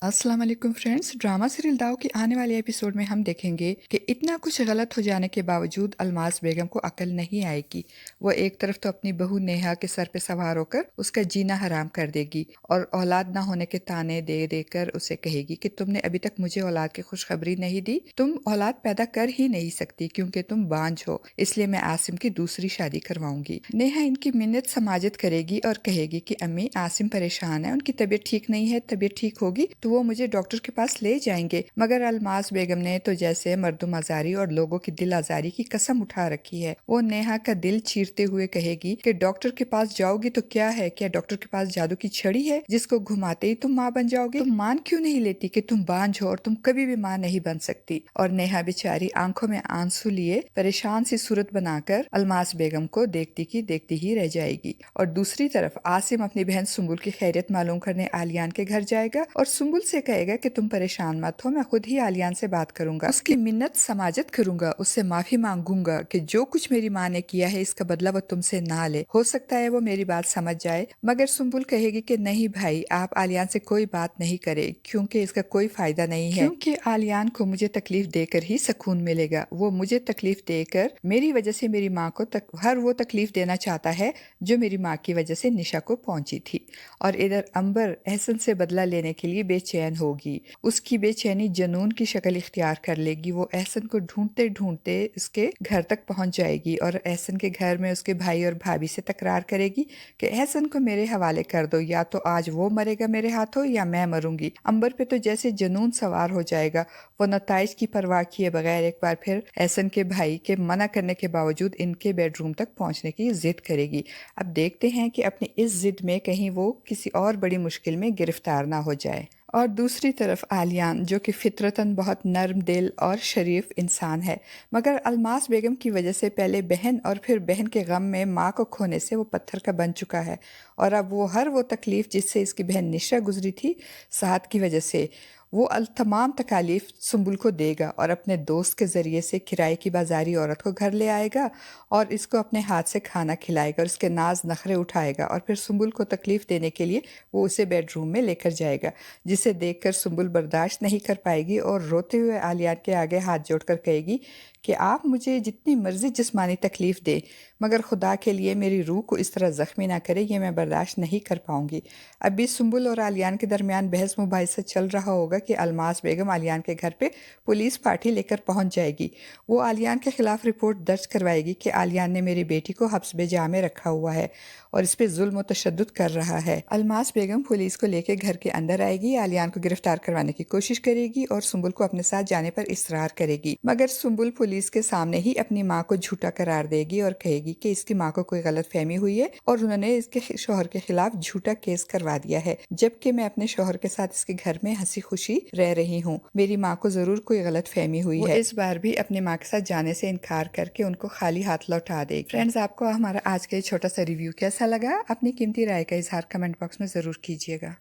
अस्सलाम वालेकुम friends. Drama serial दाव के आने वाले एपिसोड में हम देखेंगे कि इतना कुछ गलत हो जाने के बावजूद अलमास बेगम को अकल नहीं आएगी। वो एक तरफ तो अपनी बहू नेहा के सर पे सवार होकर उसका जीना हराम कर देगी और औलाद ना होने के ताने दे देकर उसे कहेगी कि तुमने अभी तक मुझे औलाद की खुशखबरी नहीं दी, तुम औलाद पैदा कर ही नहीं सकती क्योंकि तुम बांझ हो, इसलिए मैं आसिम की दूसरी शादी करवाऊंगी। नेहा इनकी मिन्नत समाजत करेगी और कहेगी कि अम्मी आसिम परेशान है, उनकी तबीयत ठीक नहीं है, तबीयत ठीक होगी तो वो मुझे डॉक्टर के पास ले जाएंगे। मगर अलमास बेगम ने तो जैसे मर्दुम आजारी और लोगों की दिल आजारी की कसम उठा रखी है। वो नेहा का दिल चीरते हुए कहेगी कि डॉक्टर के पास जाओगी तो क्या है, क्या डॉक्टर के पास जादू की छड़ी है जिसको घुमाते ही तुम माँ बन जाओगे? तुम मान क्यों नहीं लेती कि तुम बांझ हो और तुम कभी भी माँ नहीं बन सकती? और नेहा बेचारी आंखों में आंसू लिए परेशान सी सूरत बनाकर अलमास बेगम को देखती की देखती ही रह जाएगी। और दूसरी तरफ आसिम अपनी बहन सुम्बुल की खैरियत मालूम करने आलियान के घर जाएगा और सुम्बुल से कहेगा कि तुम परेशान मत हो, मैं खुद ही आलियान से बात करूंगा, उसकी मिन्नत समाजत करूंगा, उससे माफी मांगूंगा कि जो कुछ मेरी माँ ने किया है इसका बदला वो तुमसे ना ले। हो सकता है वो मेरी बात समझ जाए। मगर सुम्बुल कहेगी कि नहीं भाई, आप आलियान से कोई बात नहीं करे क्योंकि इसका कोई फायदा नहीं है, क्योंकि आलियान को मुझे तकलीफ देकर ही सुकून मिलेगा। वो मुझे तकलीफ देकर मेरी वजह से मेरी माँ को हर वो तकलीफ देना चाहता है जो मेरी माँ की वजह से निशा को पहुंची थी। और इधर अंबर एहसन से बदला लेने के लिए बेचैन होगी। उसकी बेचैनी जनून की शक्ल इख्तियार कर लेगी। वो एहसन को ढूंढते ढूंढते उसके घर तक पहुंच जाएगी और एहसन के घर में उसके भाई और भाभी से तकरार करेगी कि एहसन को मेरे हवाले कर दो, या तो आज वो मरेगा मेरे हाथों या मैं मरूंगी। अंबर पे तो जैसे जनून सवार हो जाएगा। वो नताइज की परवाह किए बगैर एक बार फिर एहसन के भाई के मना करने के बावजूद इनके बेडरूम तक पहुंचने की जिद करेगी। अब देखते हैं कि अपनी इस जिद में कहीं वो किसी और बड़ी मुश्किल में गिरफ्तार ना हो जाए। और दूसरी तरफ आलियान, जो कि फितरतन बहुत नर्म दिल और शरीफ इंसान है, मगर अलमास बेगम की वजह से पहले बहन और फिर बहन के गम में माँ को खोने से वो पत्थर का बन चुका है। और अब वो हर वो तकलीफ जिससे इसकी बहन निशा गुजरी थी साद की वजह से, वो तमाम तकालीफ सुम्बुल को देगा और अपने दोस्त के ज़रिए से किराए की बाजारी औरत को घर ले आएगा और इसको अपने हाथ से खाना खिलाएगा और उसके नाज नखरे उठाएगा और फिर सुम्बुल को तकलीफ़ देने के लिए वो उसे बेडरूम में लेकर जाएगा, जिसे देखकर सुम्बुल बर्दाश्त नहीं कर पाएगी और रोते हुए आलियान के आगे हाथ जोड़कर कहेगी कि आप मुझे जितनी मर्जी जिस्मानी तकलीफ़ दे, मगर खुदा के लिए मेरी रूह को इस तरह ज़ख्मी ना करे, ये मैं बर्दाश्त नहीं कर पाऊंगी। अभी सुम्बुल और आलियान के दरमियान बहस मुबाहिसा चल रहा होगा कि अलमास बेगम आलियान के घर पे पुलिस पार्टी लेकर पहुंच जाएगी। वो आलियान के खिलाफ रिपोर्ट दर्ज करवाएगी कि आलियान ने मेरी बेटी को हब्स बेजा में रखा हुआ है और इस पे जुल्म व तशद्दुद कर रहा है। अलमास बेगम पुलिस को लेकर घर के अंदर आएगी, आलियान को गिरफ्तार करवाने की कोशिश करेगी और सुम्बुल को अपने साथ जाने पर इसरार करेगी। मगर सुम्बुल पुलिस के सामने ही अपनी माँ को झूठा करार देगी और कहेगी कि इसकी माँ को कोई गलत फहमी हुई है और उन्होंने इसके शोहर के खिलाफ झूठा केस करवा दिया है, जबकि मैं अपने शोहर के साथ इसके घर में हंसी खुशी रह रही हूँ। मेरी माँ को जरूर कोई गलत फहमी हुई है। इस बार भी अपनी माँ के साथ जाने से इनकार करके उनको खाली हाथ लौटा देगी। फ्रेंड्स, आपको हमारा आज का ये छोटा सा रिव्यू कैसा लगा? अपनी कीमती राय का इजहार कमेंट बॉक्स में जरूर कीजिएगा।